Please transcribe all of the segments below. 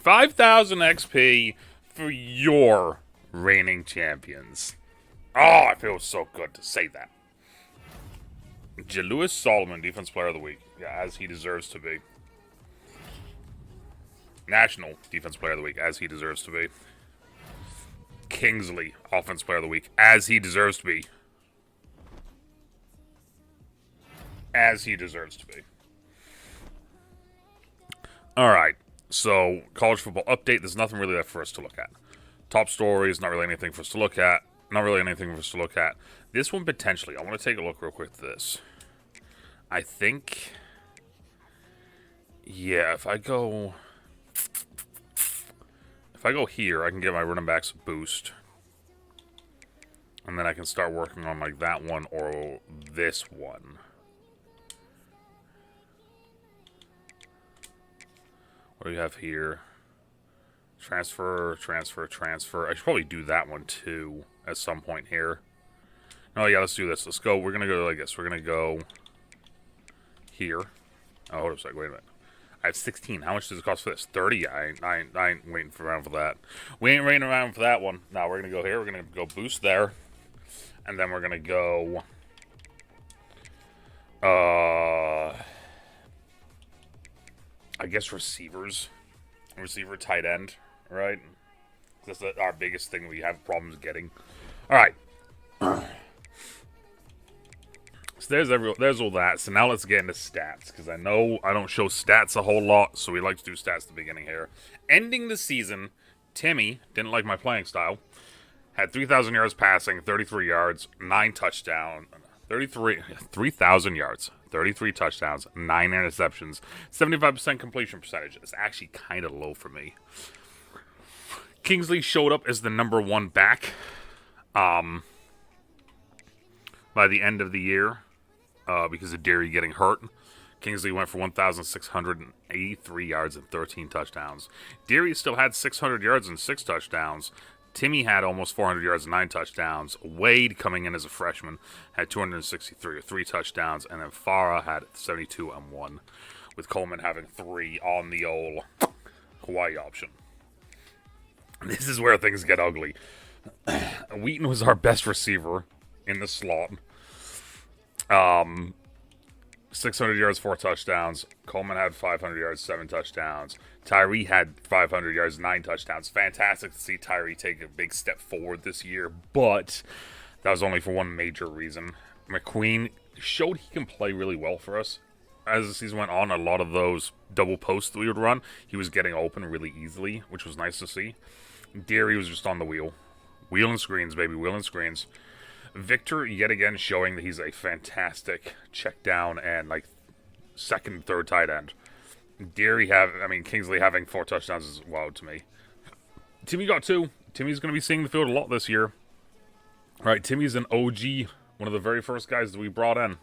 5,000 XP for your reigning champions. Oh, I feel so good to say that. Jalewis Solomon, Defense Player of the Week. Yeah, as he deserves to be. National Defense Player of the Week, as he deserves to be. Kingsley, Offense Player of the Week, as he deserves to be. As he deserves to be. Alright, so college football update. There's nothing really left for us to look at. Top stories, not really anything for us to look at. Not really anything for us to look at. This one potentially. I want to take a look real quick at this. I think... Yeah, if I go here, I can give my running backs a boost. And then I can start working on like that one or this one. What do you have here? Transfer, transfer, transfer. I should probably do that one too at some point here. Oh yeah, let's do this. Let's go. We're gonna go like this. We're gonna go here. Oh, hold up a second. Wait a minute. I have 16. How much does it cost for this? 30? I ain't waiting around for that. We ain't waiting around for that one. Now we're gonna go here. We're gonna go boost there, and then we're gonna go. I guess receivers, receiver, tight end, right? That's our biggest thing we have problems getting. All right. So there's all that. So now let's get into stats, because I know I don't show stats a whole lot, so we like to do stats at the beginning here. Ending the season, Timmy didn't like my playing style. Had 3,000 yards passing, 33 yards, 9 touchdowns, 3,000 yards, 33 touchdowns, 9 interceptions, 75% completion percentage. It's actually kind of low for me. Kingsley showed up as the #1 back by the end of the year. Because of Derry getting hurt. Kingsley went for 1,683 yards and 13 touchdowns. Derry still had 600 yards and 6 touchdowns. Timmy had almost 400 yards and 9 touchdowns. Wade, coming in as a freshman, had 263 or 3 touchdowns. And then Farah had 72 and 1. With Coleman having 3 on the old Hawaii option. This is where things get ugly. Wheaton was our best receiver in the slot. 600 yards, 4 touchdowns. Coleman had 500 yards, 7 touchdowns. Tyree had 500 yards, 9 touchdowns. Fantastic to see Tyree take a big step forward this year, but that was only for one major reason. McQueen showed he can play really well for us. As the season went on, a lot of those double posts that we would run, he was getting open really easily, which was nice to see. Derry was just on the wheel. Wheel and screens, baby, wheel and screens. Victor, yet again, showing that he's a fantastic check down and, like, second, third tight end. Kingsley having 4 touchdowns is wild to me. Timmy got 2. Timmy's going to be seeing the field a lot this year. All right, Timmy's an OG, one of the very first guys that we brought in.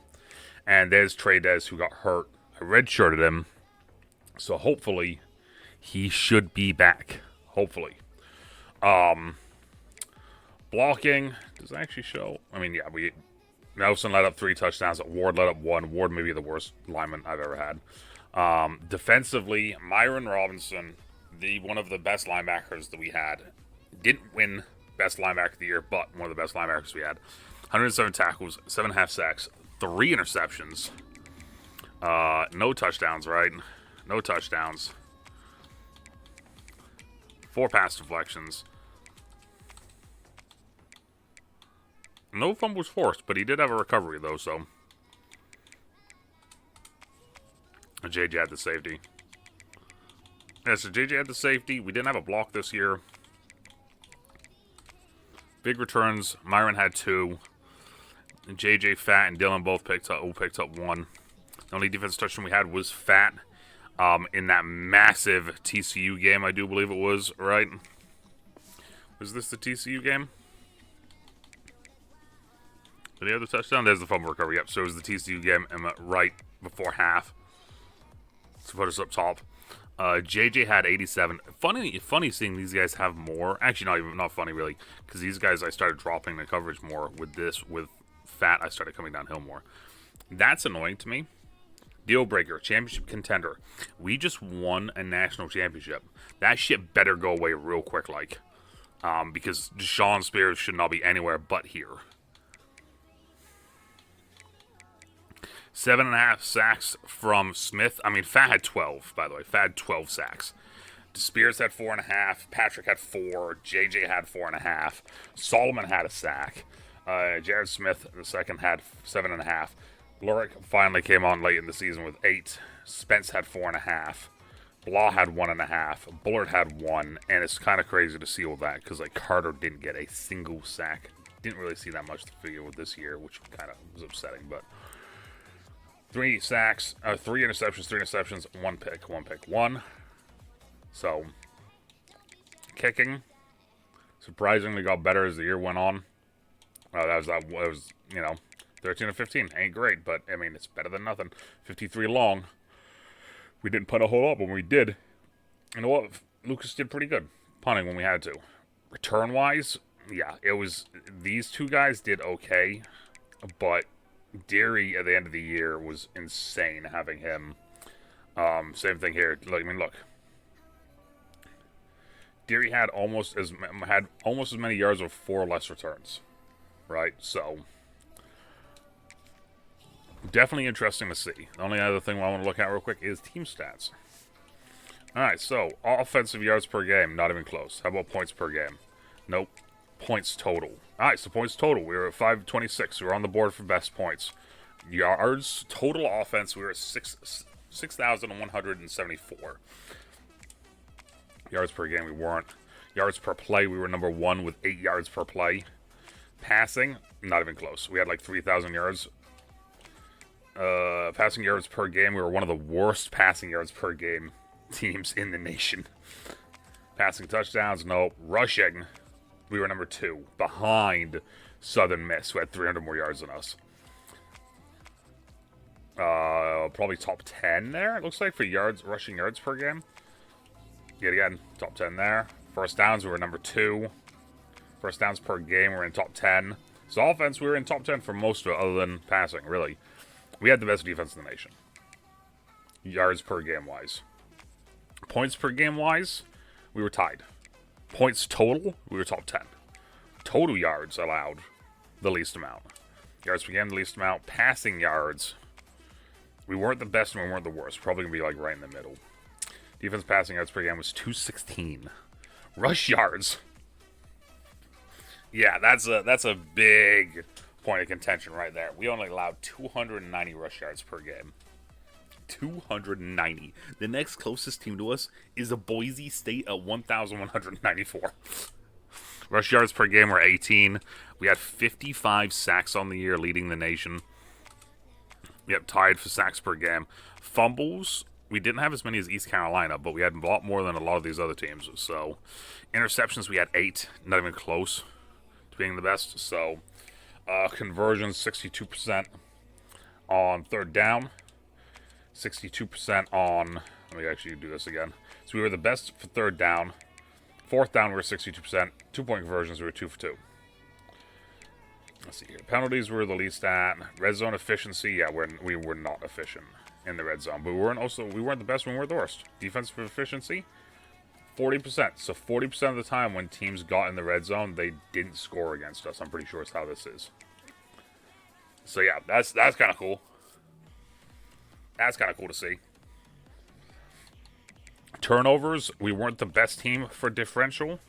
And there's Trey Dez, who got hurt. I redshirted him. So hopefully, he should be back. Hopefully. Blocking, does it actually show? Nelson let up 3 touchdowns. Ward let up 1. Ward may be the worst lineman I've ever had. Defensively, Myron Robinson, one of the best linebackers that we had, didn't win best linebacker of the year, but one of the best linebackers we had. 107 tackles, 7.5 sacks, 3 interceptions. No touchdowns, right? No touchdowns. 4 pass deflections. No fumbles forced, but he did have a recovery, though, so. JJ had the safety. Yeah, so JJ had the safety. We didn't have a block this year. Big returns. Myron had 2. And JJ, Fat, and Dylan both picked up 1. The only defense touchdown we had was Fat in that massive TCU game, I do believe it was, right? Was this the TCU game? Did he have the touchdown? There's the fumble recovery. Yep, so it was the TCU game right before half to put us up top. JJ had 87. Funny seeing these guys have more. Actually, not funny really, because these guys I started dropping the coverage more with Fat. I started coming downhill more. That's annoying to me. Deal breaker, championship contender. We just won a national championship. That shit better go away real quick, like. Because Deshaun Spears should not be anywhere but here. 7.5 sacks from Smith. I mean, Fat had 12, by the way. Fat had 12 sacks. Spears had 4.5. Patrick had 4. JJ had 4.5. Solomon had a sack. Jared Smith, the second, had 7.5. Lurick finally came on late in the season with 8. Spence had 4.5. Blah had 1.5. Bullard had 1. And it's kind of crazy to see all that because like Carter didn't get a single sack. Didn't really see that much to figure with this year, which kind of was upsetting. But 3 sacks, 3 interceptions, 3 interceptions, 1 pick, 1 pick, 1. So, kicking surprisingly got better as the year went on. That was, you know, 13 to 15. Ain't great, but, I mean, it's better than nothing. 53 long. We didn't punt a whole lot, but when we did, you know what? Lucas did pretty good punting when we had to. Return-wise, yeah, it was, these two guys did okay, but Deary at the end of the year was insane having him. Same thing here. Like, I mean, look. Deary had almost as many yards with 4 less returns, right? So definitely interesting to see. The only other thing I want to look at real quick is team stats. All right, so offensive yards per game, not even close. How about points per game? Nope. Points total. All right, so points total. We were at 526. We were on the board for best points. Yards total offense. We were at 6,174. Yards per game, we weren't. Yards per play, we were number 1 with 8 yards per play. Passing, not even close. We had like 3,000 yards. Passing yards per game, we were one of the worst passing yards per game teams in the nation. Passing touchdowns, no. Rushing, we were number 2, behind Southern Miss, who had 300 more yards than us. Probably top 10 there, it looks like, for yards, rushing yards per game. Yet again, top 10 there. First downs, we were number 2. First downs per game, we're in top 10. So offense, we were in top 10 for most of it, other than passing, really. We had the best defense in the nation. Yards per game-wise. Points per game-wise, we were tied. Points total, we were top 10. Total yards allowed, the least amount. Yards per game, the least amount. Passing yards, we weren't the best and we weren't the worst. Probably going to be like right in the middle. Defense passing yards per game was 216. Rush yards. Yeah, that's a big point of contention right there. We only allowed 290 rush yards per game. 290. The next closest team to us is the Boise State at 1,194. Rush yards per game were 18. We had 55 sacks on the year, leading the nation. Yep, tied for sacks per game. Fumbles, we didn't have as many as East Carolina, but we had a lot more than a lot of these other teams. So, interceptions, we had 8, not even close to being the best. So, conversions, 62% on third down, 62% on, let me actually do this again. So, we were the best for third down. Fourth down, we were 62%. 2-point conversions, we were 2 for 2. Let's see here. Penalties, we were the least at. Red zone efficiency, yeah, we were not efficient in the red zone, but we weren't the best when we were the worst. Defensive efficiency, 40%. So 40% of the time when teams got in the red zone, they didn't score against us. I'm pretty sure it's how this is. So yeah, that's kind of cool. That's kind of cool to see. Turnovers, we weren't the best team for differential.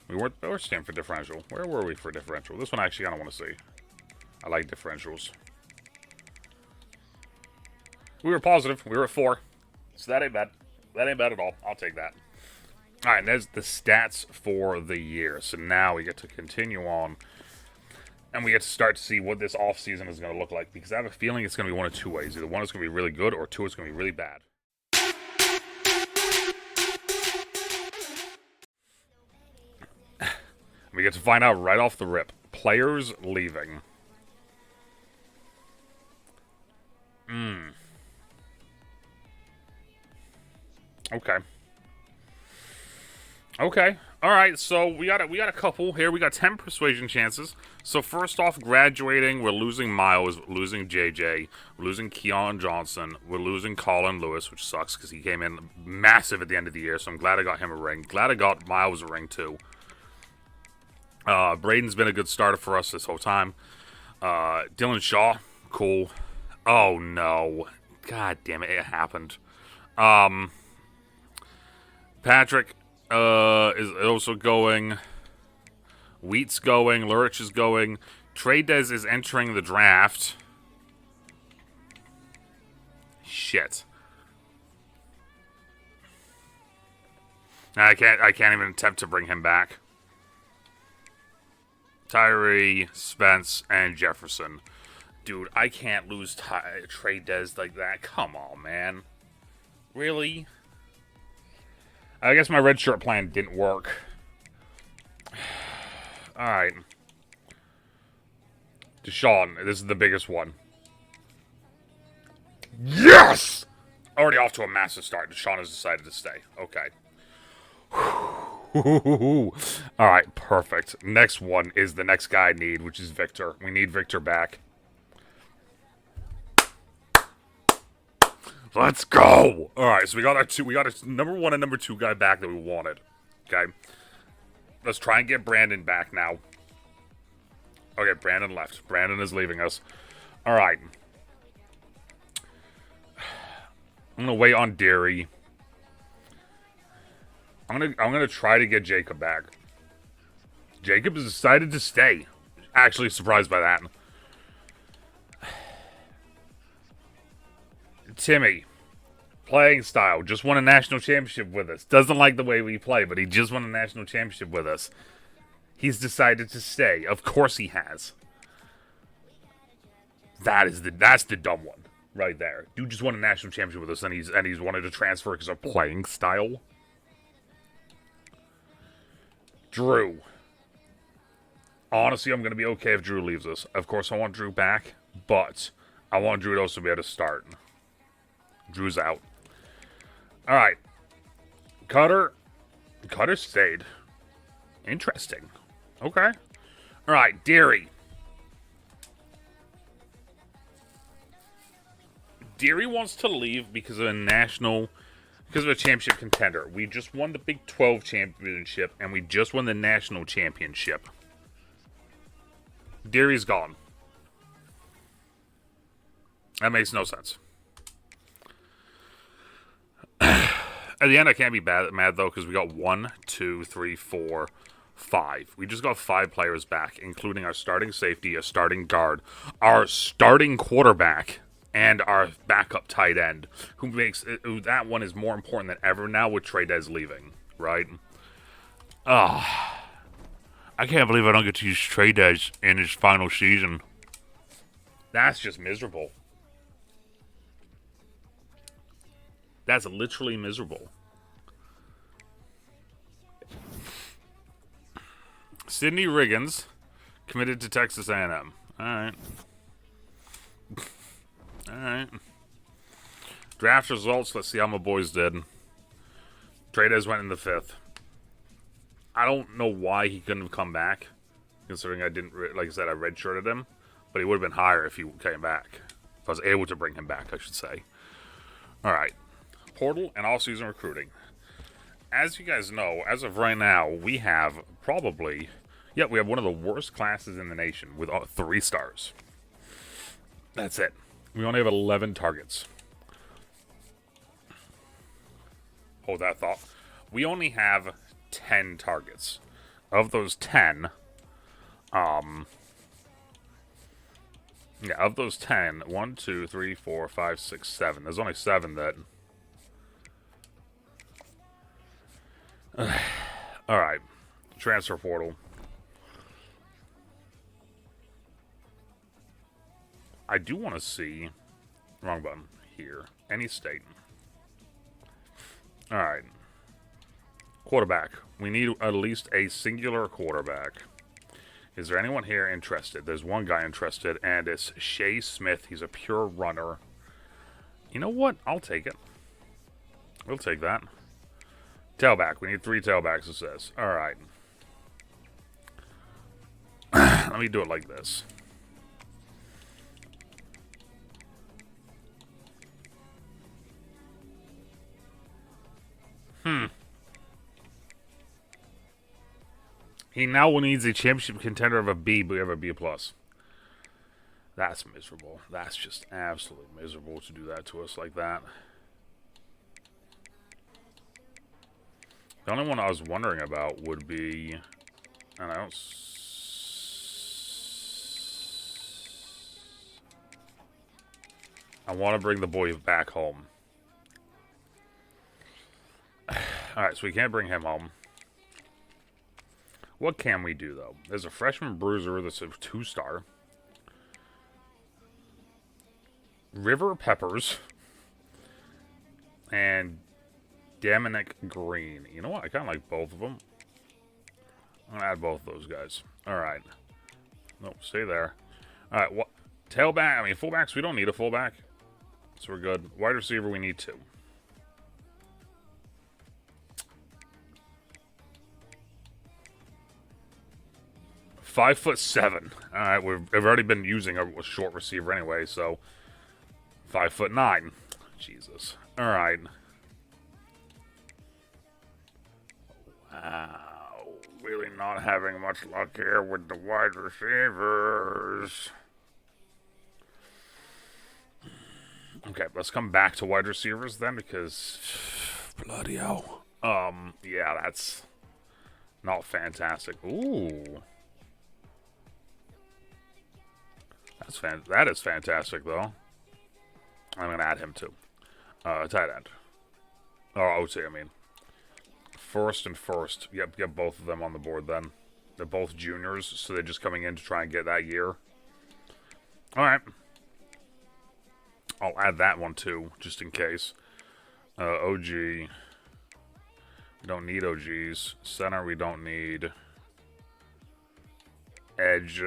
We weren't the worst team for differential. Where were we for differential? This one I actually kind of want to see. I like differentials. We were positive. We were at 4. So that ain't bad. That ain't bad at all. I'll take that. All right, and there's the stats for the year. So now we get to continue on. And we get to start to see what this offseason is going to look like. Because I have a feeling it's going to be one of 2 ways. Either one is going to be really good, or 2 is going to be really bad. We get to find out right off the rip. Players leaving. Okay. All right, so we got a couple here. We got 10 persuasion chances. So first off, graduating, we're losing Miles, we're losing JJ, we're losing Keon Johnson, we're losing Colin Lewis, which sucks because he came in massive at the end of the year. So I'm glad I got him a ring. Glad I got Miles a ring too. Braden's been a good starter for us this whole time. Dylan Shaw, cool. Oh no, god damn it, it happened. Patrick is also going. Wheat's going. Lurich is going. Trades is entering the draft. Shit. I can't even attempt to bring him back. Tyree, Spence, and Jefferson. Dude, I can't lose Trades like that. Come on, man. Really? I guess my red shirt plan didn't work. Alright. Deshaun, this is the biggest one. Yes! Already off to a massive start. Deshaun has decided to stay. Okay. Alright, perfect. Next one is the next guy I need, which is Victor. We need Victor back. Let's go! Alright, so we got our number 1 and number 2 guy back that we wanted. Okay. Let's try and get Brandon back now. Okay, Brandon left. Brandon is leaving us. Alright. I'm gonna wait on Deary. I'm gonna try to get Jacob back. Jacob has decided to stay. Actually surprised by that. Timmy, playing style, just won a national championship with us. Doesn't like the way we play, but he just won a national championship with us. He's decided to stay. Of course he has. That's the dumb one right there. Dude just won a national championship with us, and he's wanted to transfer because of playing style. Drew. Honestly, I'm gonna be okay if Drew leaves us. Of course, I want Drew back, but I want Drew to also be able to start. Drew's out. Alright. Cutter. Cutter stayed. Interesting. Okay. Alright, Deary. Deary wants to leave because of a championship contender. We just won the Big 12 championship, and we just won the national championship. Deary's gone. That makes no sense. At the end, I can't be mad though, because we got 1, 2, 3, 4, 5. We just got 5 players back, including our starting safety, a starting guard, our starting quarterback, and our backup tight end, who that one is more important than ever now with Trades leaving, right? I can't believe I don't get to use Trades in his final season. That's just miserable. That's literally miserable. Sidney Riggins committed to Texas A&M. Alright. Alright. Draft results. Let's see how my boys did. Trades went in the 5th. I don't know why he couldn't have come back, considering I didn't, like I said, I redshirted him. But he would have been higher if he came back. If I was able to bring him back, I should say. Alright. Portal and all-season recruiting. As you guys know, as of right now, we have probably... Yeah, we have one of the worst classes in the nation with 3 stars. That's it. We only have 11 targets. Hold that thought. We only have 10 targets. Of those 10... Yeah, of those 10, 1, 2, 3, 4, 5, 6, 7. There's only 7 that... Alright. Transfer portal. I do want to see... Wrong button. Here. Any state. Alright. Quarterback. We need at least a singular quarterback. Is there anyone here interested? There's one guy interested, and it's Shea Smith. He's a pure runner. You know what? I'll take it. We'll take that. Tailback. We need 3 tailbacks, it says. Alright. Let me do it like this. He now needs a championship contender of a B, but we have a B+. That's miserable. That's just absolutely miserable to do that to us like that. The only one I was wondering about would be... And I don't... I want to bring the boy back home. Alright, so we can't bring him home. What can we do, though? There's a freshman bruiser that's a 2-star. River Peppers. And Dominic Green. You know what? I kind of like both of them. I'm going to add both of those guys. Alright. Nope, stay there. Alright, what? Tailback. I mean, fullbacks, we don't need a fullback. So we're good. Wide receiver, we need 2. 5'7". All right, we've already been using a short receiver anyway, so 5'9". Jesus. All right. Wow, really not having much luck here with the wide receivers. Okay, let's come back to wide receivers then, because bloody hell. Yeah, that's not fantastic. Ooh. That is fantastic, though. I'm going to add him, too. Tight end. Oh, OT, I mean. First and first. Yep, get both of them on the board, then. They're both juniors, so they're just coming in to try and get that year. Alright. I'll add that one, too, just in case. OG. We don't need OGs. Center, we don't need. Edge.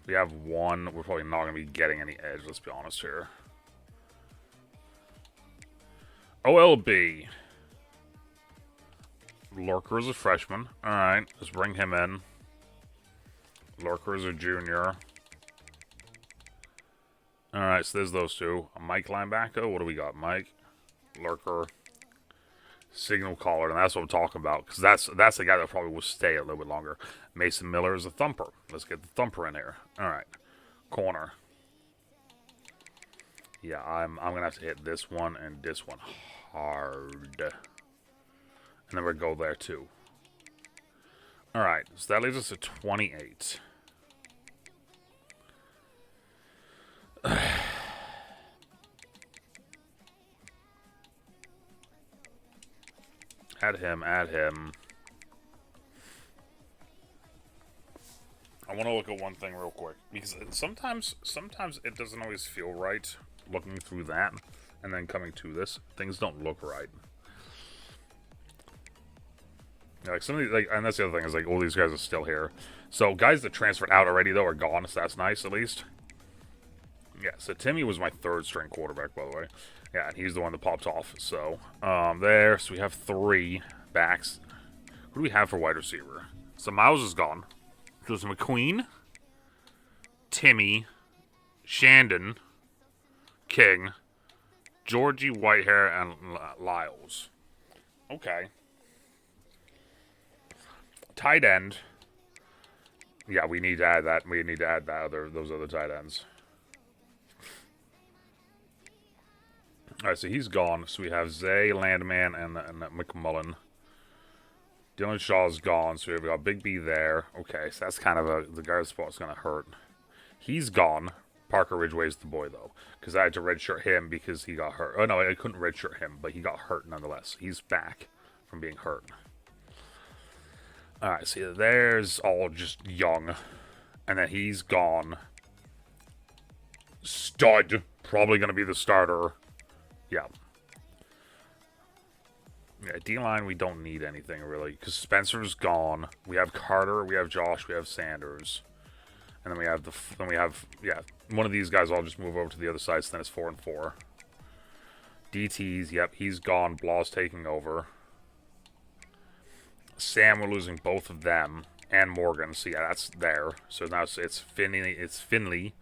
We have one. We're probably not going to be getting any edge, let's be honest here. OLB. Lurker is a freshman. Alright, let's bring him in. Lurker is a junior. Alright, so there's those two. A Mike linebacker. What do we got? Mike. Lurker. Signal caller, and that's what I'm talking about, because that's the guy that probably will stay a little bit longer. Mason Miller is a thumper. Let's get the thumper in here. All right, corner. Yeah, I'm gonna have to hit this one and this one hard, and then we'll go there too. All right, so that leaves us at 28. Add him, add him. I want to look at one thing real quick, because sometimes it doesn't always feel right looking through that and then coming to this. Things don't look right. Yeah, like some of these, like, and that's the other thing, is like all these guys are still here. So guys that transferred out already though are gone, so that's nice at least. Yeah, so Timmy was my 3rd string quarterback, by the way. Yeah, and he's the one that popped off. So, there. So we have 3 backs. Who do we have for wide receiver? So Miles is gone. There's McQueen, Timmy, Shandon, King, Georgie Whitehair, and Lyles. Okay. Tight end. Yeah, we need to add that. We need to add those other tight ends. Alright, so he's gone. So we have Zay, Landman, and McMullen. Dylan Shaw's gone, so we've got Big B there. Okay, so that's kind of the guard spot's going to hurt. He's gone. Parker Ridgway's the boy, though, because I had to redshirt him because he got hurt. Oh, no, I couldn't redshirt him, but he got hurt nonetheless. He's back from being hurt. Alright, so there's all just young. And then he's gone. Stud. Probably going to be the starter. Yeah. Yeah, D-line, we don't need anything, really, because Spencer's gone. We have Carter, we have Josh, we have Sanders. And then we have, yeah, one of these guys all just move over to the other side, so then it's 4 and 4. DT's, yep, he's gone. Blaw's taking over. Sam, we're losing both of them. And Morgan, so yeah, that's there. So now it's Finley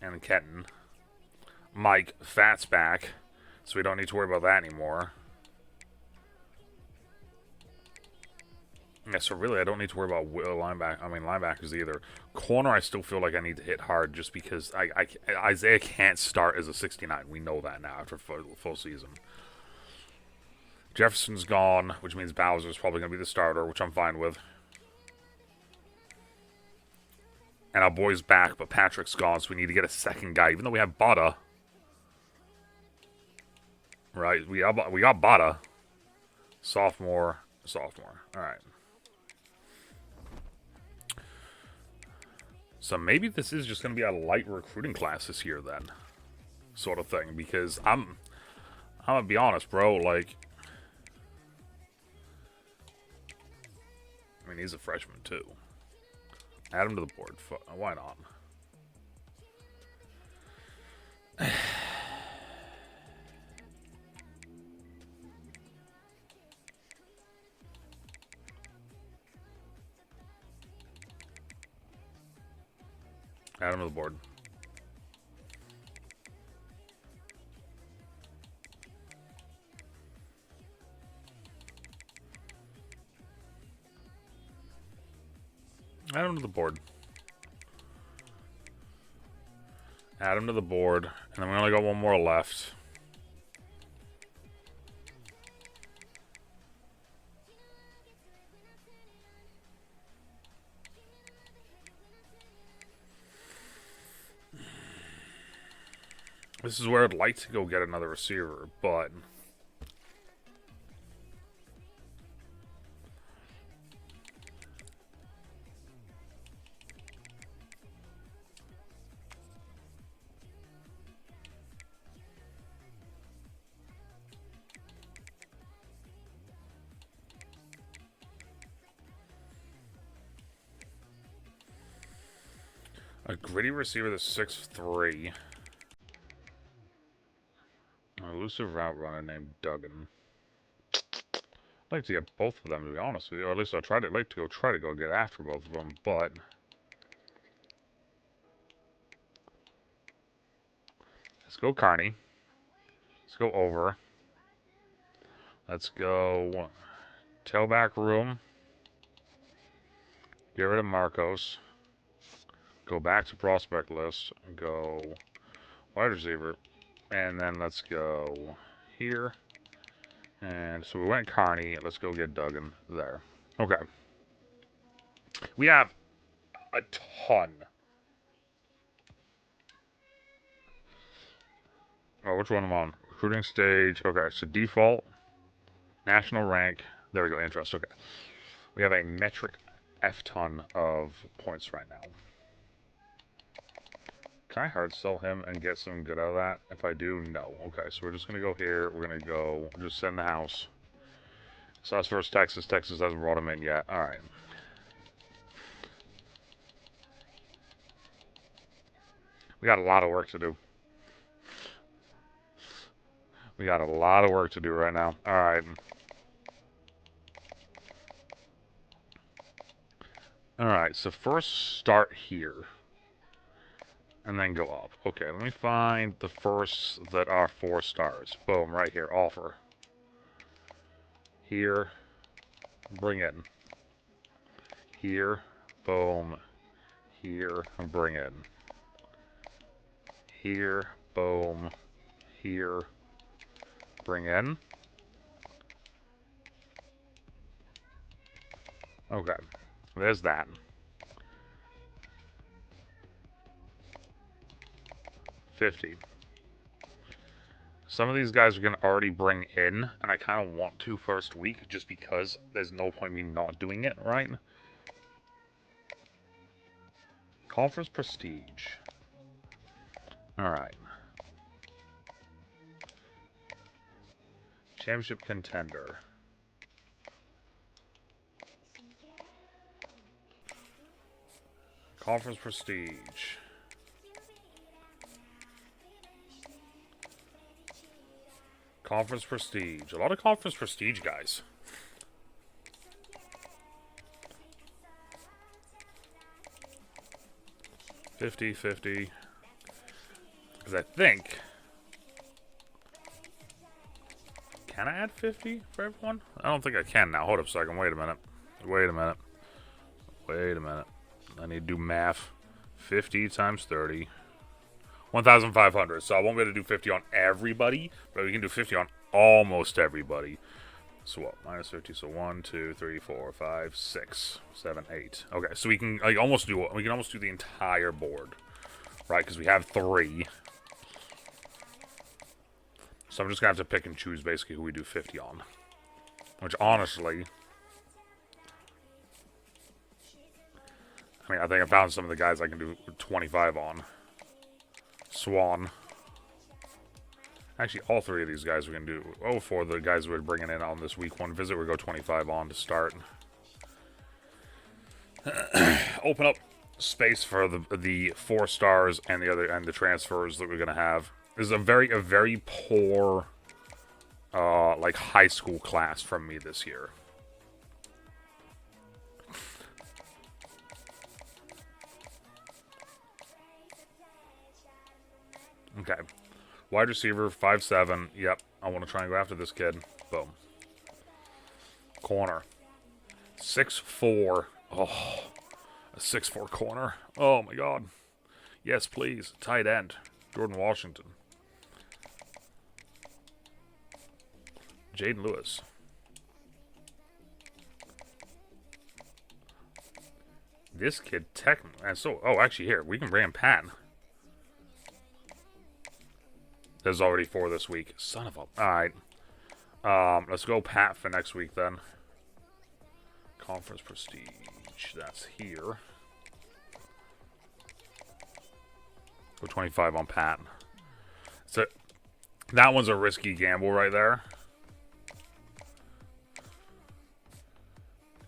and Kenton. Mike, Fat's back, so we don't need to worry about that anymore. Yeah, so really I don't need to worry about linebackers either. Corner, I still feel like I need to hit hard just because Isaiah can't start as a 69. We know that now after full season. Jefferson's gone, which means Bowser's probably going to be the starter, which I'm fine with. And our boy's back, but Patrick's gone, so we need to get a second guy, even though we have Bada. Right, we got Bada. Sophomore. Alright. So maybe this is just going to be a light recruiting class this year then. Sort of thing, because I'm going to be honest, bro, like... I mean, he's a freshman, too. Add him to the board. Why not? Add him to the board. Add him to the board. Add him to the board. And then we only got one more left. This is where I'd like to go get another receiver, but... a gritty receiver that's 6'3". An elusive route runner named Duggan. I'd like to get both of them, to be honest with you. Or at least I'd like to go get after both of them, but... Let's go Carney. Let's go over. Let's go tailback room. Get rid of Marcos. Go back to prospect list. Go wide receiver. And then let's go here. And so we went Carney. Let's go get Duggan there. Okay. We have a ton. Oh, which one am I on? Recruiting stage. Okay, so default. National rank. There we go. Interest. Okay. We have a metric F-ton of points right now. Can I hard sell him and get some good out of that? If I do, no. Okay, so we're just going to go here. We're going to go just send the house. So that's first Texas. Texas hasn't brought him in yet. All right. We got a lot of work to do. We got a lot of work to do right now. All right. All right, so first start here. And then go up. Okay, let me find the first that are 4 stars. Boom, right here. Offer. Here. Bring in. Here. Boom. Here. Bring in. Here. Boom. Here. Bring in. Okay. There's that. $50. Some of these guys are going to already bring in, and I kind of want to first week, just because there's no point in me not doing it, right? Conference Prestige. Alright. Championship Contender. Conference Prestige. Conference Prestige. A lot of Conference Prestige guys. $50. Because I think... Can I add 50 for everyone? I don't think I can now. Hold up a second. Wait a minute. I need to do math. 50 times 30. 1,500. So I won't be able to do 50 on everybody, but we can do 50 on almost everybody. So what? Minus 50. So 1, 2, 3, 4, 5, 6, 7, 8. Okay, so we can almost do the entire board, right? Because we have 3. So I'm just gonna have to pick and choose basically who we do 50 on. Which honestly, I mean, I think I found some of the guys I can do 25 on. Swan. Actually, all 3 of these guys we can do. Oh, 4 of the guys we're bringing in on this week 1 visit, we go 25 on to start. Open up space for the 4 stars and the transfers that we're gonna have. This is a very poor, like high school class from me this year. Okay. Wide receiver, 5'7". Yep. I want to try and go after this kid. Boom. Corner. 6'4". Oh. A 6'4" corner. Oh, my God. Yes, please. Tight end. Jordan Washington. Jaden Lewis. This kid, and so, oh, actually, here, we can bring Pat. There's already 4 this week. Son of a... Alright. Let's go Pat for next week, then. Conference Prestige. That's here. Go 25 on Pat. So, that one's a risky gamble right there.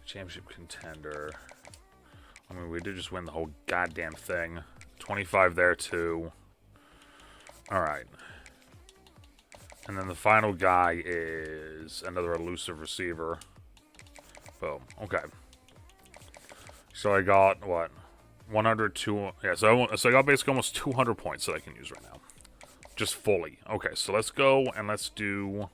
Championship contender. I mean, we did just win the whole goddamn thing. 25 there, too. Alright. And then the final guy is another elusive receiver. Boom. Okay. So I got, what? 102. Yeah, so I got basically almost 200 points that I can use right now. Just fully. Okay, so let's go and let's do...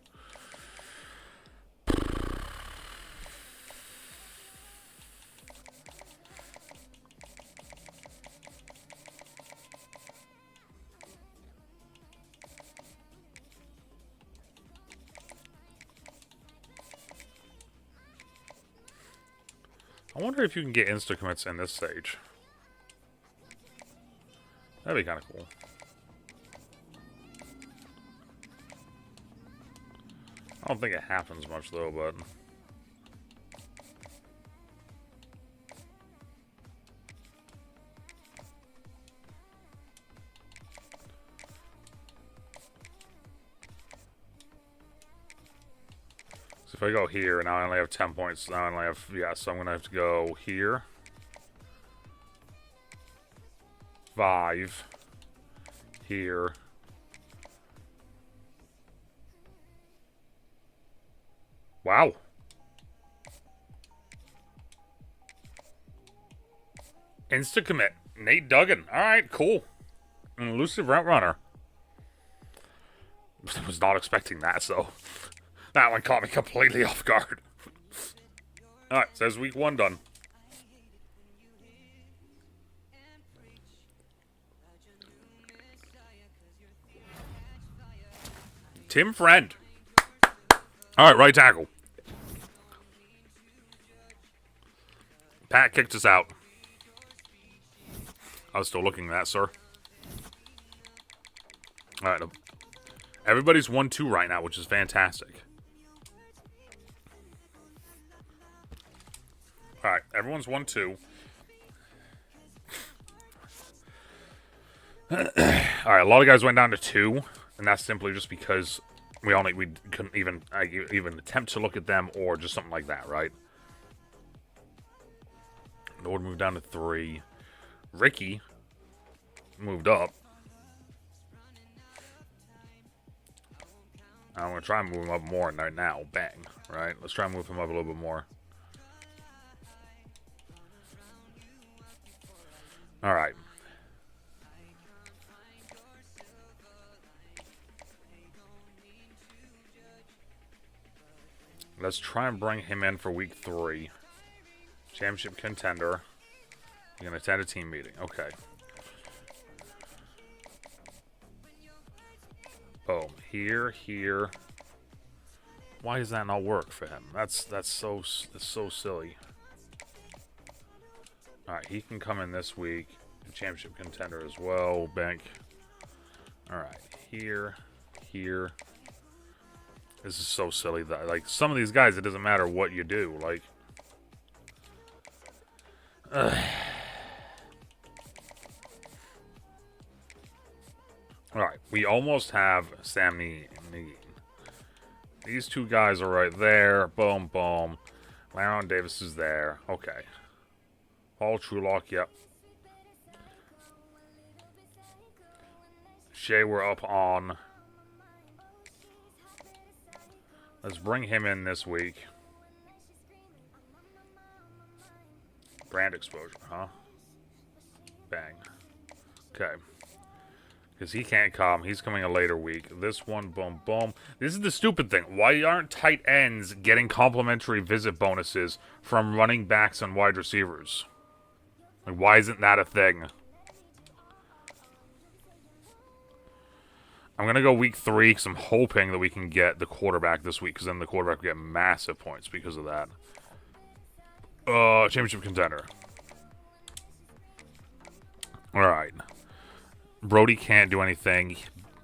I wonder if you can get insta-commits in this stage. That'd be kind of cool. I don't think it happens much, though, but... If I go here, now I only have 10 points. Now I only have... Yeah, so I'm going to have to go here. 5. Here. Wow. Insta-commit. Nate Duggan. Alright, cool. An elusive route runner. I was not expecting that, so... That one caught me completely off guard. Alright, says week 1 done. Tim Friend. Alright, right tackle. Pat kicked us out. I was still looking at that, sir. Alright. Everybody's 1-2 right now, which is fantastic. Alright, everyone's 1-2. Alright, a lot of guys went down to 2, and that's simply just because we couldn't even attempt to look at them or just something like that, right? Nord moved down to 3. Ricky moved up. I'm going to try and move him up more right now. Bang. Right? Let's try and move him up a little bit more. Alright. Let's try and bring him in for week 3. Championship contender. You're going to attend a team meeting. Okay. Boom. Here. Why does that not work for him? That's so silly. Alright, he can come in this week. Championship contender as well. Bank. Alright, here. This is so silly that, like, some of these guys, it doesn't matter what you do. Like, alright, we almost have Sam Negin. These two guys are right there. Boom, boom. Laron Davis is there. Okay. Paul Trulock, yep. Shea, we're up on. Let's bring him in this week. Brand exposure, huh? Bang. Okay. Because he can't come. He's coming a later week. This one, boom, boom. This is the stupid thing. Why aren't tight ends getting complimentary visit bonuses from running backs and wide receivers? Like, why isn't that a thing? I'm going to go week 3 because I'm hoping that we can get the quarterback this week, because then the quarterback will get massive points because of that. Championship contender. Alright. Brody can't do anything.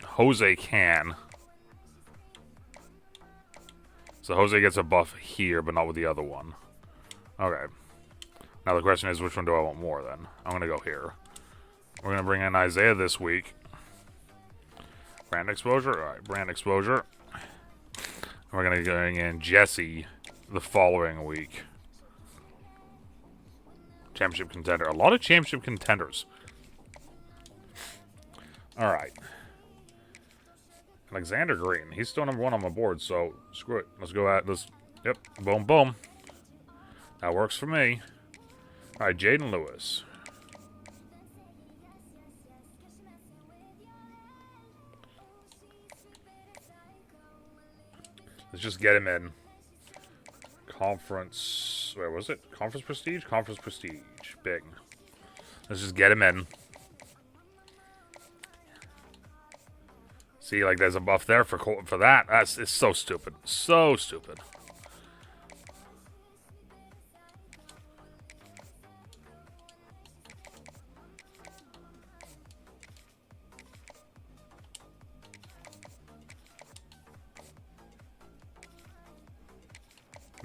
Jose can. So Jose gets a buff here, but not with the other one. Okay. Now the question is, which one do I want more then? I'm going to go here. We're going to bring in Isaiah this week. Brand exposure? Alright, brand exposure. We're going to bring in Jesse the following week. Championship contender. A lot of championship contenders. Alright. Alexander Green. He's still number 1 on my board, so screw it. Let's go at this. Yep. Boom, boom. That works for me. Alright, Jaden Lewis. Let's just get him in. Conference. Where was it? Conference Prestige? Conference Prestige. Big. Let's just get him in. See, like, there's a buff there for that. It's so stupid. So stupid.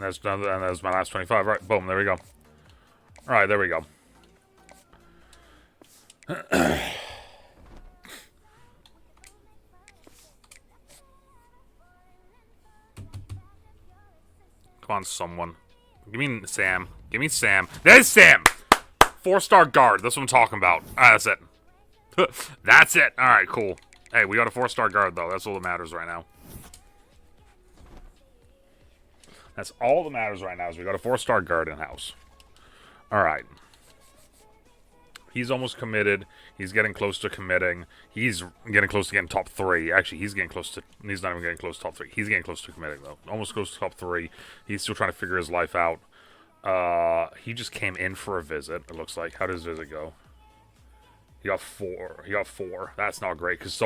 And that's my last 25. Right, boom, there we go. Alright, there we go. Come on, someone. Give me Sam. Give me Sam. There's Sam! 4-star guard. That's what I'm talking about. Alright, that's it. That's it. Alright, cool. Hey, we got a 4-star guard, though. That's all that matters right now. That's all that matters right now is we got a 4-star guard in-house. Alright. He's almost committed. He's getting close to committing. He's getting close to getting top 3. Actually, he's getting close to... He's not even getting close to top 3. He's getting close to committing, though. Almost close to top 3. He's still trying to figure his life out. He just came in for a visit, it looks like. How did his visit go? He got 4. He got 4. That's not great, because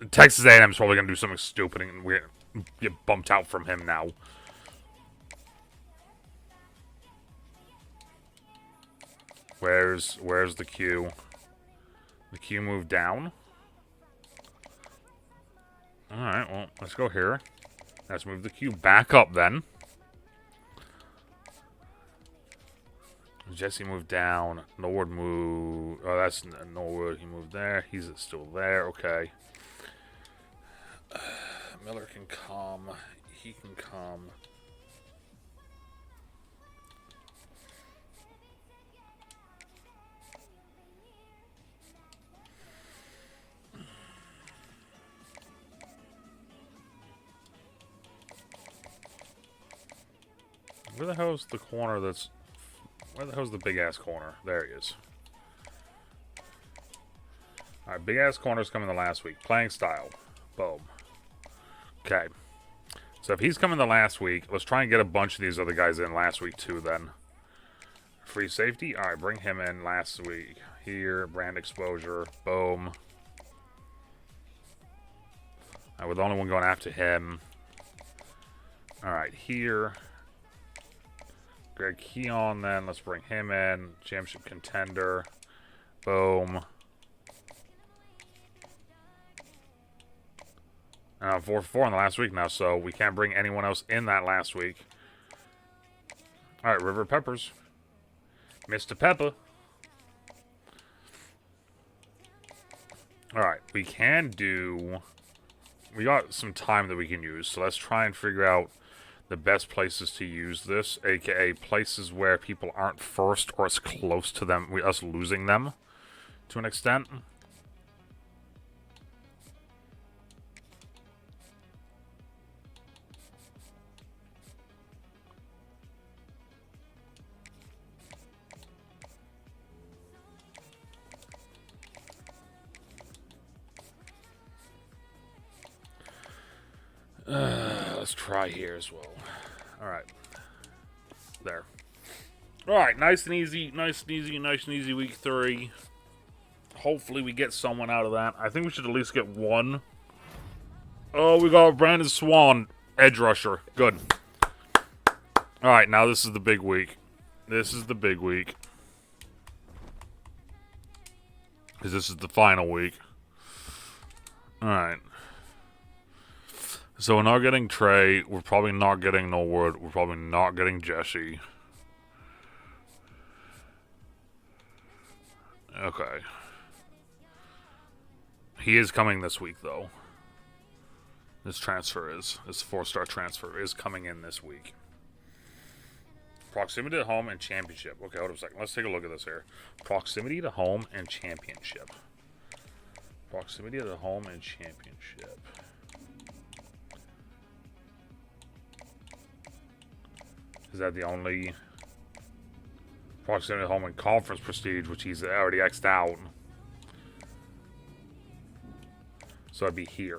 Texas A&M is probably going to do something stupid, and we get bumped out from him now. Where's the queue? The queue moved down. Alright, well, let's go here. Let's move the queue back up then. Jesse moved down. Norwood moved. Oh, that's Norwood. He moved there. He's still there. Okay. Miller can come. He can come. Where the hell's the corner that's... Where the hell's the big-ass corner? There he is. Alright, big-ass corner's coming the last week. Playing style. Boom. Okay. So if he's coming the last week, let's try and get a bunch of these other guys in last week too then. Free safety? Alright, bring him in last week. Here, brand exposure. Boom. Alright, we're the only one going after him. Alright, here. Greg Keon then. Let's bring him in. Championship contender. Boom. And I'm 4-4 in the last week now, so we can't bring anyone else in that last week. Alright, River Peppers. Mr. Pepper. Alright, we can do... We got some time that we can use, so let's try and figure out the best places to use this, aka places where people aren't first or as close to them, us losing them to an extent. Let's try here as well. Alright. There. Alright, nice and easy, week 3. Hopefully we get someone out of that. I think we should at least get one. Oh, we got Brandon Swan, edge rusher. Good. Alright, now this is the big week. This is the big week. Because this is the final week. Alright. So we're not getting Trey. We're probably not getting Norwood. We're probably not getting Jesse. Okay. He is coming this week, though. This 4-star transfer is coming in this week. Proximity to home and championship. Okay, hold on a second. Let's take a look at this here. Proximity to home and championship. Proximity to home and championship. Is that the only proximity to home and conference prestige, which he's already X'd out? So I'd be here.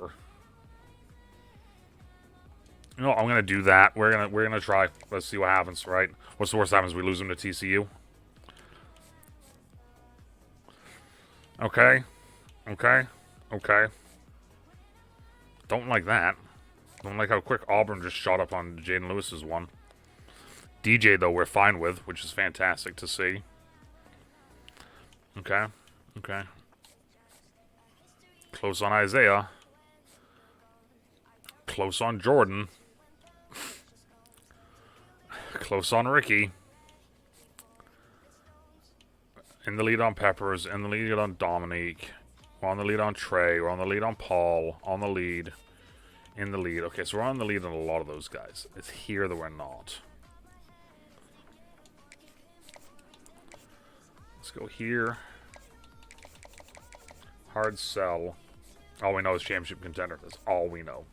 You know what, I'm gonna do that. We're gonna try. Let's see what happens, right? What's the worst that happens? We lose him to TCU. Okay. Okay. Okay. Don't like that. Don't like how quick Auburn just shot up on Jaden Lewis's one. DJ, though, we're fine with, which is fantastic to see. Okay. Okay. Close on Isaiah. Close on Jordan. Close on Ricky. In the lead on Peppers. In the lead on Dominique. We're on the lead on Trey. We're on the lead on Paul. On the lead. In the lead. Okay, so we're on the lead on a lot of those guys. It's here that we're not. Let's go here. Hard sell. All we know is championship contender. That's all we know.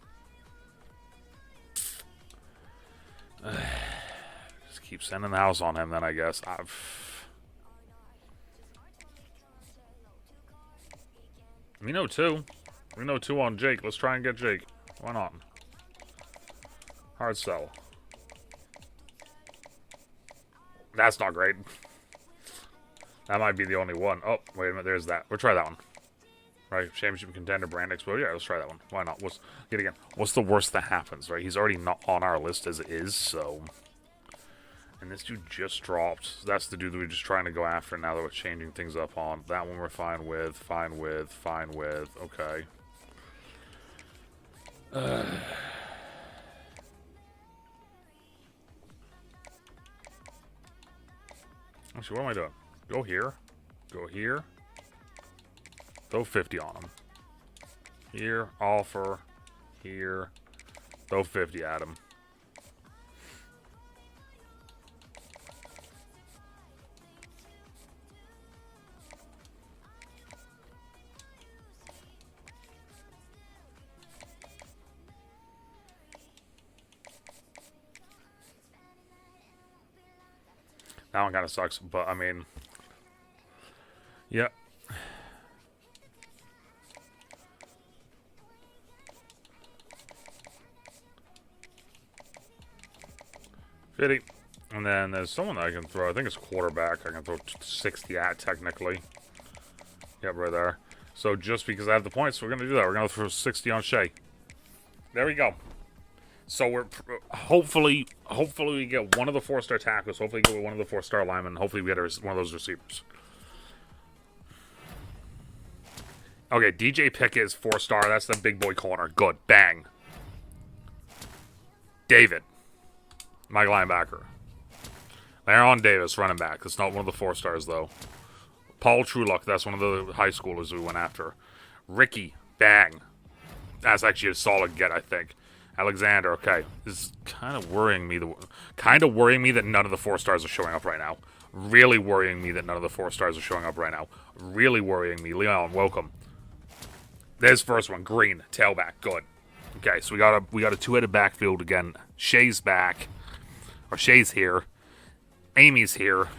Just keep sending the house on him then, I guess. We know 2. We know 2 on Jake. Let's try and get Jake. Why not? Hard sell. That's not great. That might be the only one. Oh, wait a minute. There's that. We'll try that one. Right? Championship contender, brand expo. Yeah, let's try that one. Why not? Yet again, what's the worst that happens, right? He's already not on our list as it is, so... And this dude just dropped. That's the dude that we're just trying to go after now that we're changing things up on. That one we're fine with. Fine with. Fine with. Okay. Actually, what am I doing? Go here. Go here. Throw 50 on him. Here. Offer. Here. Throw 50 at him. That one kind of sucks, but I mean, yeah. $50. And then there's someone that I can throw. I think it's quarterback. I can throw 60 at, technically. Yep, right there. So just because I have the points, we're going to do that. We're going to throw 60 on Shea. There we go. So we're hopefully we get one of the 4-star tackles. Hopefully we get one of the 4-star linemen. Hopefully we get one of those receivers. Okay, DJ Pickett is 4-star. That's the big boy corner. Good. Bang. David, my linebacker. Aaron Davis, running back. That's not one of the 4-stars, though. Paul Trueluck, that's one of the high schoolers we went after. Ricky, bang. That's actually a solid get, I think. Alexander, okay. This is kind of worrying me. That none of the 4-stars are showing up right now. Really worrying me that none of the 4-stars are showing up right now. Really worrying me. Leon, welcome. There's first one. Green, tailback, good. Okay, so we got a 2-headed backfield again. Shea's back. Or Shea's here. Amy's here.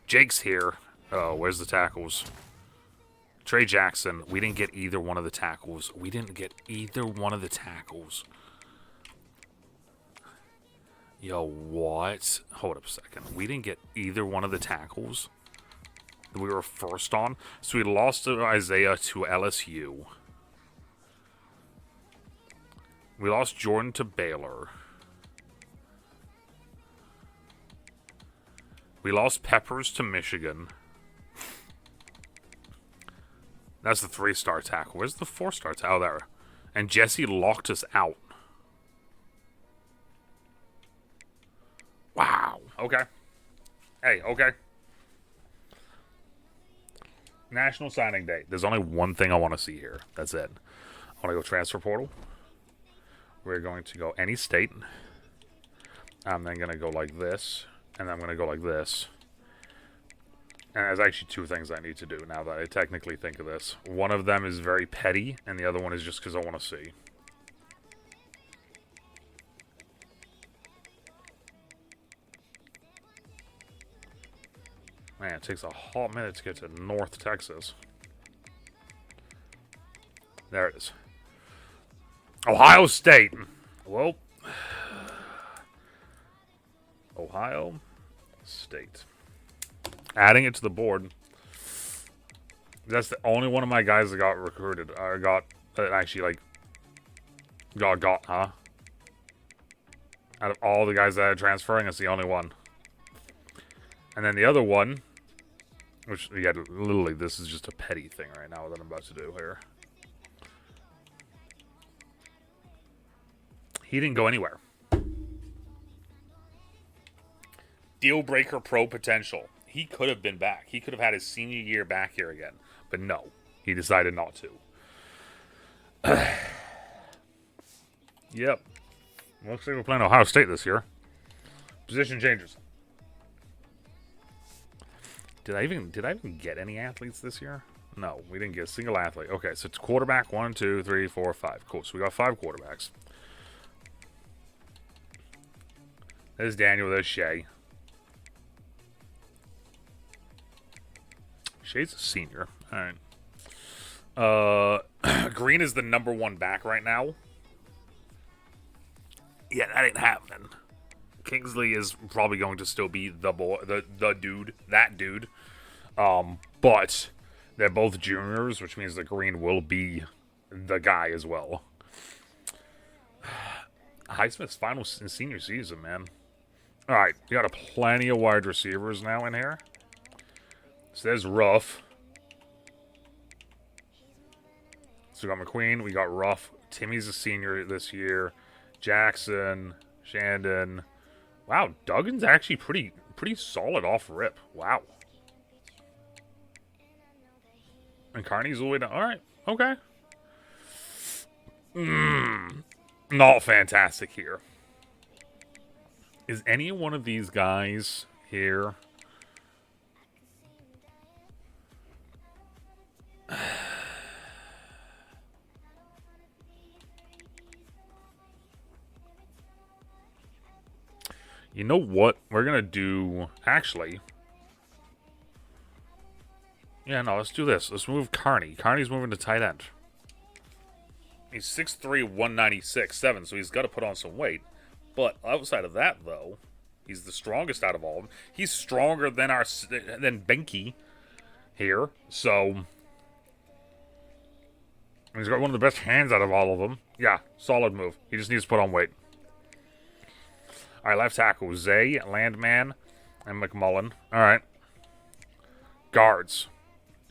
Jake's here. Oh, where's the tackles? Trey Jackson. We didn't get either one of the tackles. Yo, what? Hold up a second. We didn't get either one of the tackles that we were first on. So we lost to Isaiah to LSU. We lost Jordan to Baylor. We lost Peppers to Michigan. That's the 3-star tackle. Where's the 4-star tackle? Oh, there. And Jesse locked us out. Wow. Okay. Hey, okay. National Signing Day. There's only one thing I want to see here. That's it. I want to go transfer portal. We're going to go any state. I'm then going to go like this. And I'm going to go like this. And there's actually 2 things I need to do now that I technically think of this. One of them is very petty, and the other one is just because I want to see. Man, it takes a hot minute to get to North Texas. There it is. Ohio State. Well, Ohio State. Adding it to the board. That's the only one of my guys that got recruited. Got, huh? Out of all the guys that are transferring, it's the only one. And then the other one, which, yeah, literally, this is just a petty thing right now that I'm about to do here. He didn't go anywhere. Deal breaker pro potential. He could have been back. He could have had his senior year back here again. But no, he decided not to. Yep. Looks like we're playing Ohio State this year. Position changes. Did I even get any athletes this year? No, we didn't get a single athlete. Okay, so it's quarterback 1, 2, 3, 4, 5. Cool. So we got 5 quarterbacks. There's Daniel. There's Shea. Shea's a senior. All right. Green is the number 1 back right now. Yeah, that ain't happening. Kingsley is probably going to still be the boy, the dude, that dude. But they're both juniors, which means that Green will be the guy as well. Highsmith's final senior season, man. All right, we got plenty of wide receivers now in here. So there's Ruff. So we got McQueen, we got Ruff. Timmy's a senior this year. Jackson, Shandon. Wow, Duggan's actually pretty solid off rip. Wow. And Carney's all the way down. All right, okay. Not fantastic here. Is any one of these guys here? You know what we're going to do... Actually... Yeah, no, let's do this. Let's move Carney. Carney's moving to tight end. He's 6'3", 196, 7, so he's got to put on some weight. But outside of that, though, he's the strongest out of all of them. He's stronger than Benke here, so... He's got one of the best hands out of all of them. Yeah, solid move. He just needs to put on weight. All right, left tackle, Zay, Landman, and McMullen. All right. Guards.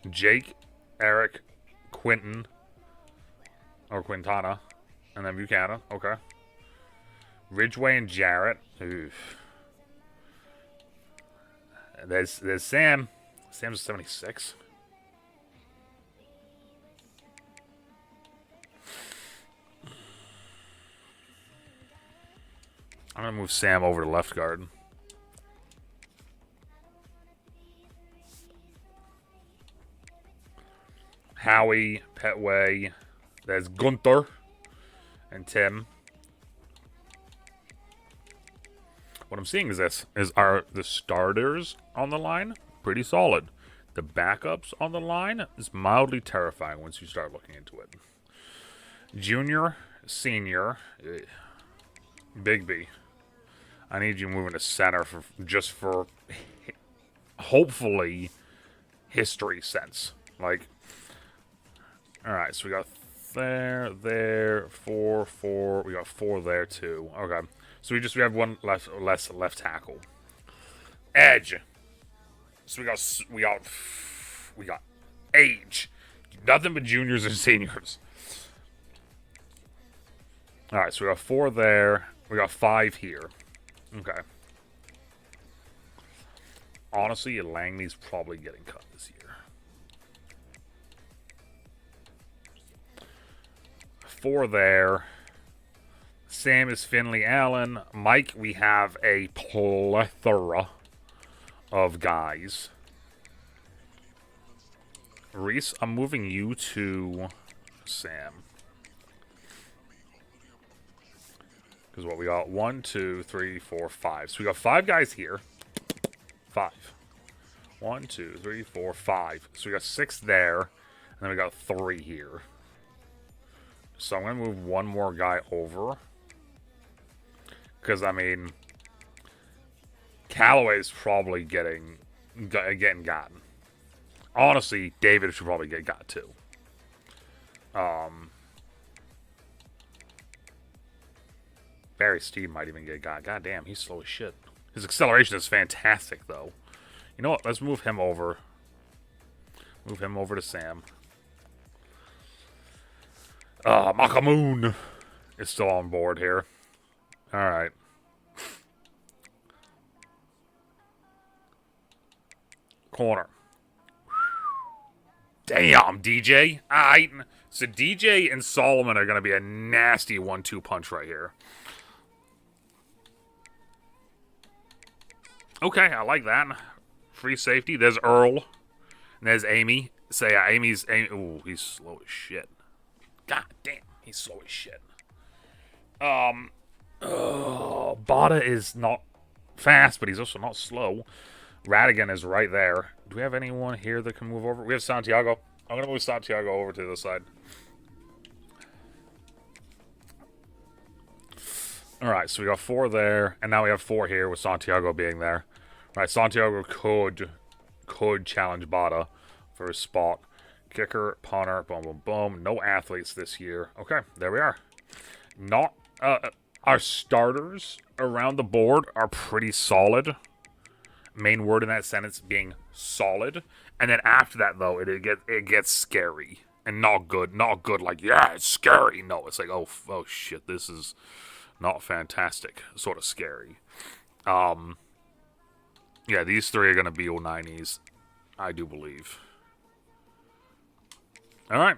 Jake, Eric, Quinton, or Quintana, and then Buchanan. Okay. Ridgway and Jarrett. Oof. There's Sam. Sam's 76. I'm going to move Sam over to left guard. Howie, Petway, there's Gunther, and Tim. What I'm seeing is this, are the starters on the line pretty solid. The backups on the line is mildly terrifying once you start looking into it. Junior, senior, Big B. I need you moving to center just for hopefully history sense. Like, all right, so we got there, 4, 4. We got 4 there too. Okay, so we have one less left tackle. Edge. So we got age. Nothing but juniors and seniors. All right, so we got 4 there. We got 5 here. Okay. Honestly, Langley's probably getting cut this year. 4 there. Sam is Finley Allen. Mike, we have a plethora of guys. Reese, I'm moving you to Sam. Because what we got? 1, 2, 3, 4, 5. So we got 5 guys here. 5. 1, 2, 3, 4, 5. So we got 6 there. And then we got 3 here. So I'm going to move one more guy over. Because, I mean, Callaway's probably getting gotten. Honestly, David should probably get got too. Barry Steve might even get got. God damn, he's slow as shit. His acceleration is fantastic, though. You know what? Let's move him over. Move him over to Sam. Makamoon is still on board here. Alright. Corner. Damn, DJ. Alright. So DJ and Solomon are going to be a nasty 1-2 punch right here. Okay, I like that. Free safety. There's Earl. And there's Amy. So yeah, Amy's... Ooh, he's slow as shit. God damn, he's slow as shit. Bada is not fast, but he's also not slow. Radigan is right there. Do we have anyone here that can move over? We have Santiago. I'm going to move Santiago over to the side. Alright, so we got 4 there, and now we have 4 here with Santiago being there. Alright, Santiago could challenge Bada for his spot. Kicker, punter, boom, boom, boom. No athletes this year. Okay, there we are. Not, our starters around the board are pretty solid. Main word in that sentence being solid. And then after that, though, it gets scary. And not good. Not good like, yeah, it's scary. No, it's like, oh shit, this is not fantastic. Sort of scary. Yeah, these 3 are going to be 090s. I do believe. Alright.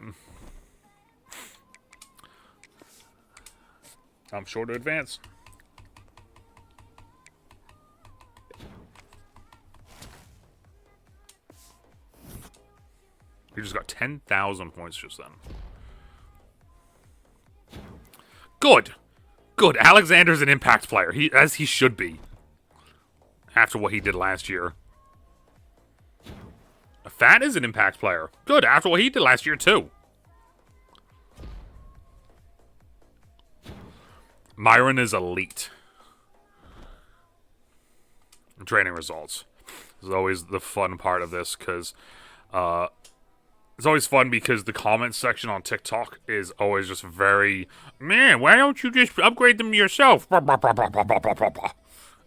I'm sure to advance. We just got 10,000 points just then. Good. Good. Alexander's an impact player. As he should be. after what he did last year. Fat is an impact player. Good, after what he did last year, too. Myron is elite. Training results. This is always the fun part of this, because it's always fun because the comment section on TikTok is always just very, man, why don't you just upgrade them yourself? And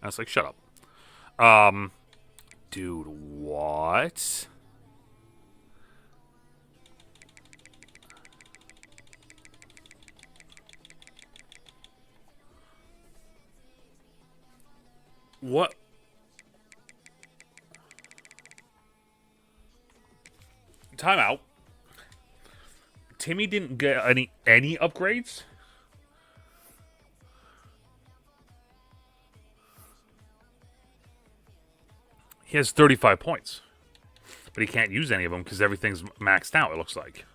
it's like, shut up. Dude, what? What? Timeout. Timmy didn't get any upgrades? He has 35 points. But he can't use any of them because everything's maxed out, it looks like.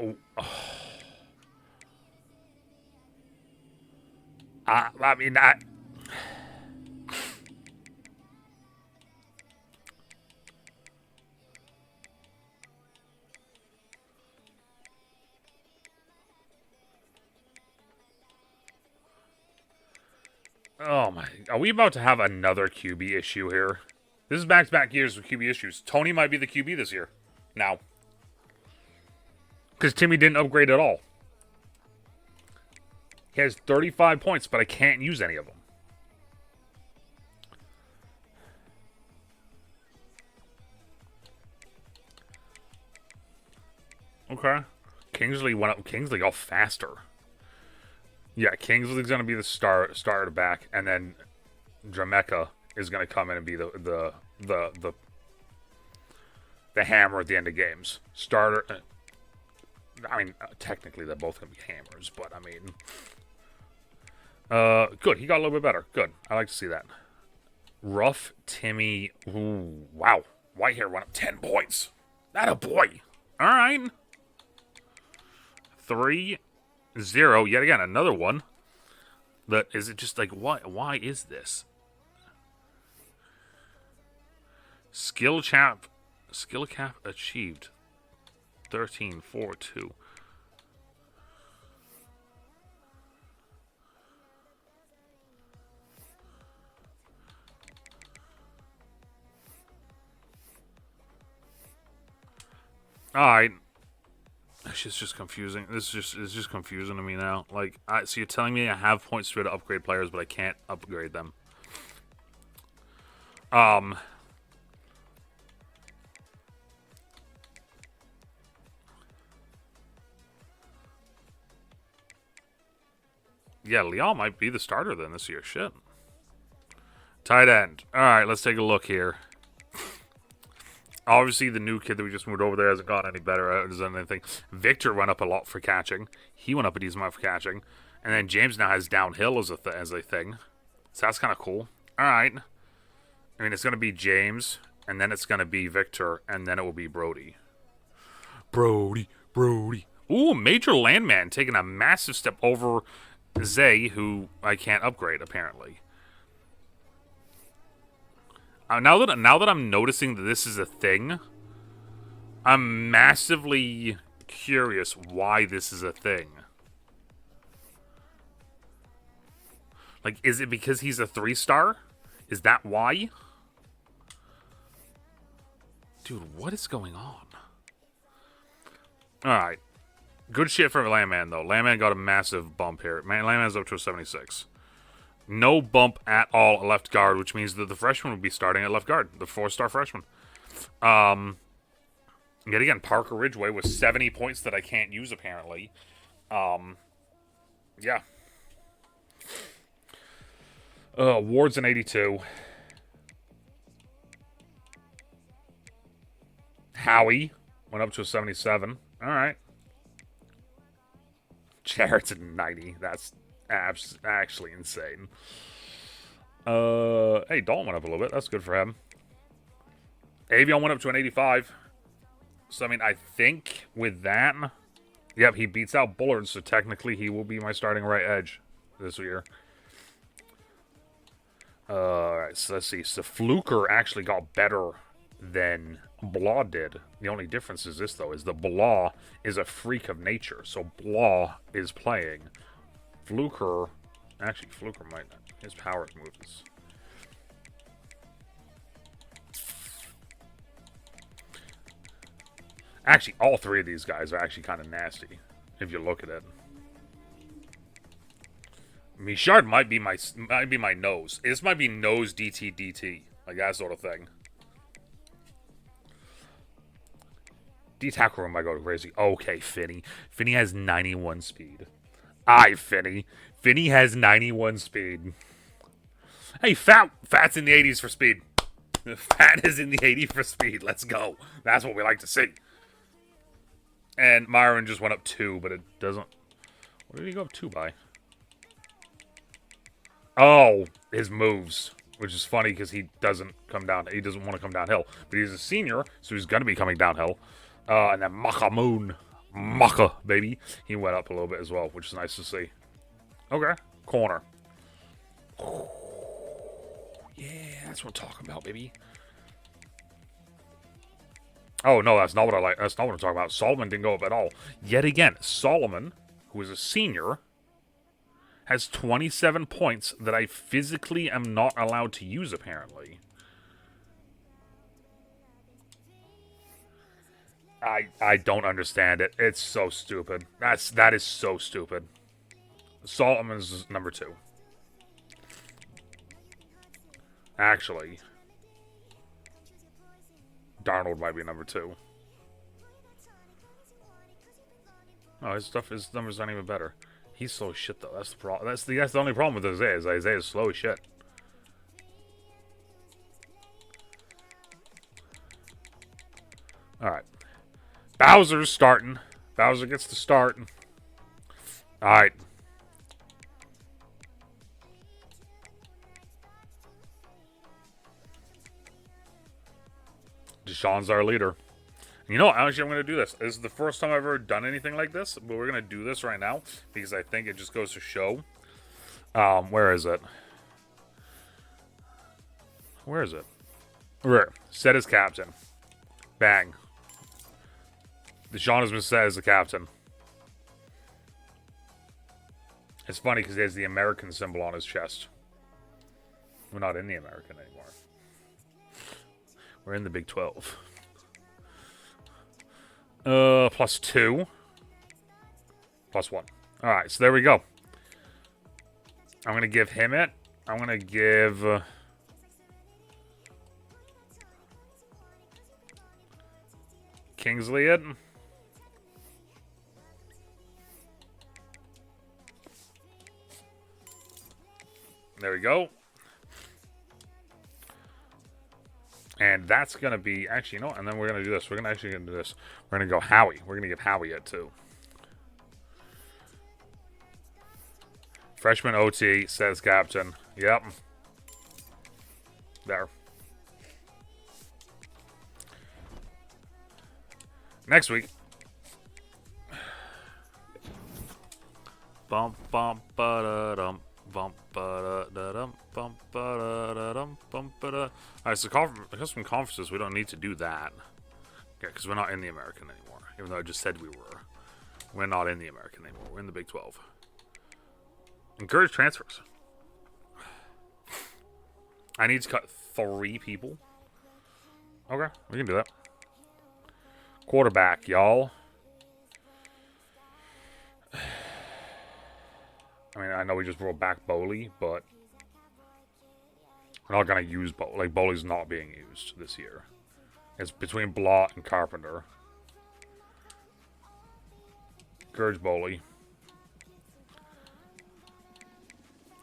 Oh. I mean, oh my, are we about to have another QB issue here? This is back-to-back years with QB issues. Tony might be the QB this year. Now. Because Timmy didn't upgrade at all. He has 35 points, but I can't use any of them. Okay. Kingsley went up. Kingsley got faster. Yeah, Kingsley's going to be the starter back, and then Jamaica is going to come in and be the hammer at the end of games. Starter. I mean, technically they're both going to be hammers, but I mean, good. He got a little bit better. Good. I like to see that. Rough Timmy. Ooh, wow. Whitehair went up 10 points. That a boy. All right. 3-0. Yet again, another one. That is it just like, what? Why is this? Skill cap achieved. 13-4-2. Alright. This is just confusing. It's just confusing to me now. Like, so you're telling me I have points to upgrade players, but I can't upgrade them. Yeah, Leon might be the starter then this year. Shit. Tight end. All right, let's take a look here. Obviously, the new kid that we just moved over there hasn't gotten any better than anything. Victor went up a lot for catching. He went up a decent amount for catching. And then James now has downhill as a thing. So that's kind of cool. All right. I mean, it's going to be James, and then it's going to be Victor, and then it will be Brody. Brody. Ooh, Major Landman taking a massive step over Zay, who I can't upgrade, apparently. Now that I'm noticing that this is a thing, I'm massively curious why this is a thing. Like, is it because he's a 3-star? Is that why? Dude, what is going on? Alright. Good shit for Landman, though. Landman got a massive bump here. Man, Landman's up to a 76. No bump at all at left guard, which means that the freshman will be starting at left guard. The 4-star freshman. Yet again, Parker Ridgeway with 70 points that I can't use, apparently. Yeah. Ward's an 82. Howie went up to a 77. All right. Jarrett's at 90. That's actually insane. Hey, Dalton went up a little bit. That's good for him. Avion went up to an 85. So, I mean, I think with that... Yep, he beats out Bullard, so technically he will be my starting right edge this year. Alright, so let's see. So Fluker actually got better than Blah did. The only difference is this, though, is the Blah is a freak of nature. So Blah is playing. Fluker... Actually, Fluker might not. His power moves. Actually, all three of these guys are actually kind of nasty, if you look at it. Michard might be my nose. This might be nose DT DT, like that sort of thing. D tackle room might go crazy. Okay, Finney. Finney has 91 speed. Aye, Finney. Finney has 91 speed. Hey, Fat's in the 80s for speed. Fat is in the 80s for speed. Let's go. That's what we like to see. And Myron just went up 2, but it doesn't... What did he go up 2 by? Oh, his moves. Which is funny because he doesn't come down... He doesn't want to come downhill. But he's a senior, so he's going to be coming downhill. And then Maka, baby. He went up a little bit as well, which is nice to see. Okay. Corner. Oh, yeah, that's what I'm talking about, baby. Oh, no, that's not what I like. That's not what I'm talking about. Solomon didn't go up at all. Yet again, Solomon, who is a senior, has 27 points that I physically am not allowed to use, apparently. I don't understand it. It's so stupid. That is so stupid. Solomon's number 2. Actually, Darnold might be number 2. Oh, his numbers aren't even better. He's slow as shit, though. That's the problem. That's the only problem with Isaiah. Is Isaiah's slow as shit. All right. Bowser's starting. Bowser gets to start. All right. Deshaun's our leader. You know, actually, I'm going to do this. This is the first time I've ever done anything like this, but we're going to do this right now because I think it just goes to show. Where is it? Where is it? Where? Set as captain. Bang. Deshaun has been set as the captain. It's funny because he has the American symbol on his chest. We're not in the American anymore. We're in the Big 12. +2. +1. Alright, so there we go. I'm going to give him it. I'm going to give... Kingsley it. There we go. And that's going to be... Actually, you know what? And then we're going to do this. We're going to do this. We're going to go Howie. We're going to give Howie it, too. Freshman OT, says captain. Yep. There. Next week. Bump, bump, ba-da-dum. Bump, ba-da-da-dum. Bump, ba-da-da-dum. Bump, ba-da. Alright, so custom conferences, we don't need to do that. Yeah, because we're not in the American anymore. Even though I just said we were. We're not in the American anymore. We're in the Big 12. Encourage transfers. I need to cut 3 people. Okay, we can do that. Quarterback, y'all. I mean, I know we just brought back Boley, but we're not going to use Boley. Like, Boley's not being used this year. It's between Blott and Carpenter. Encourage Boley.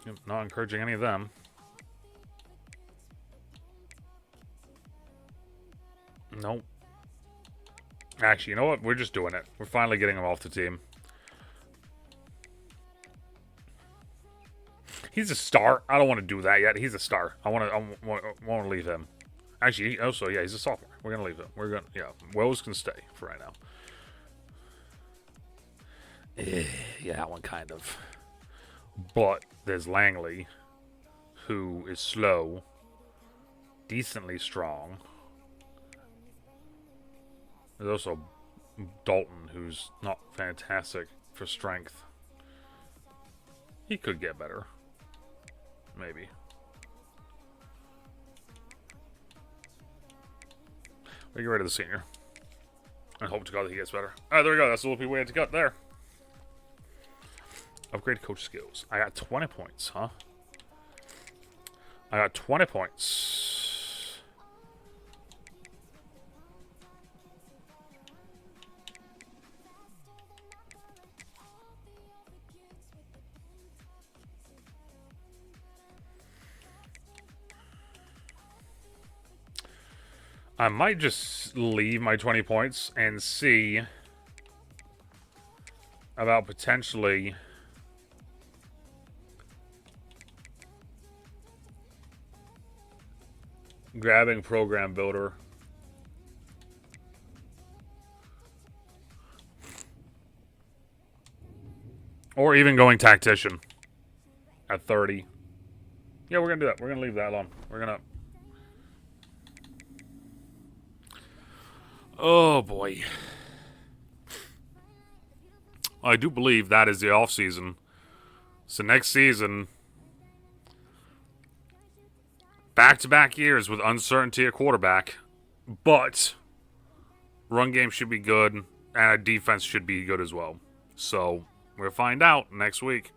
Yep, not encouraging any of them. Nope. Actually, you know what? We're just doing it. We're finally getting him off the team. He's a star. I don't want to do that yet. He's a star. I want to leave him. Actually, also, yeah, he's a sophomore. We're going to leave him. We're going to, yeah, Wells can stay for right now. Yeah, that one kind of. But there's Langley, who is slow, decently strong. There's also Dalton, who's not fantastic for strength. He could get better. Maybe. We get rid of the senior. And hope to God that he gets better. Alright, there we go. That's the LP we had to cut there. Upgrade coach skills. I got 20 points, huh? I got 20 points. I might just leave my 20 points and see about potentially grabbing program builder. Or even going tactician at 30. Yeah, we're going to do that. We're going to leave that alone. We're going to... Oh, boy. I do believe that is the off season. So next season, back-to-back years with uncertainty at quarterback, but run game should be good, and defense should be good as well. So we'll find out next week.